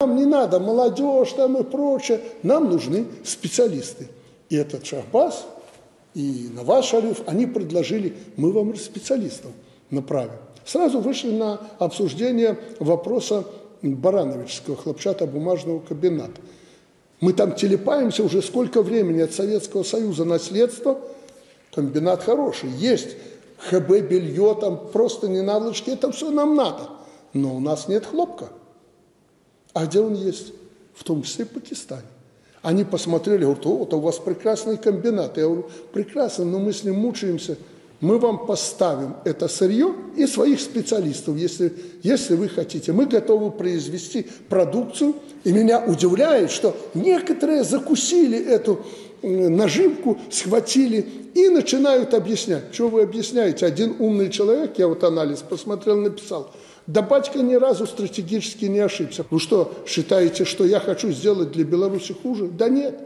Нам не надо молодежь там и прочее, нам нужны специалисты. И этот Шахбаз, и Наваз Шариф, они предложили, мы вам специалистов направим. Сразу вышли на обсуждение вопроса Барановичского хлопчатобумажного комбината. Мы там телепаемся уже сколько времени от Советского Союза наследство. Комбинат хороший, есть ХБ, белье, там просто не наволочки, это все нам надо. Но у нас нет хлопка. А где он есть? В том числе в Пакистане. Они посмотрели, говорят, вот у вас прекрасный комбинат. Я говорю, прекрасно, но мы с ним мучаемся. Мы вам поставим это сырье и своих специалистов, если вы хотите. Мы готовы произвести продукцию. И меня удивляет, что некоторые закусили эту наживку, схватили и начинают объяснять. Что вы объясняете? Один умный человек, я вот анализ посмотрел, написал, да батька ни разу стратегически не ошибся. Вы что, считаете, что я хочу сделать для Беларуси хуже? Да нет.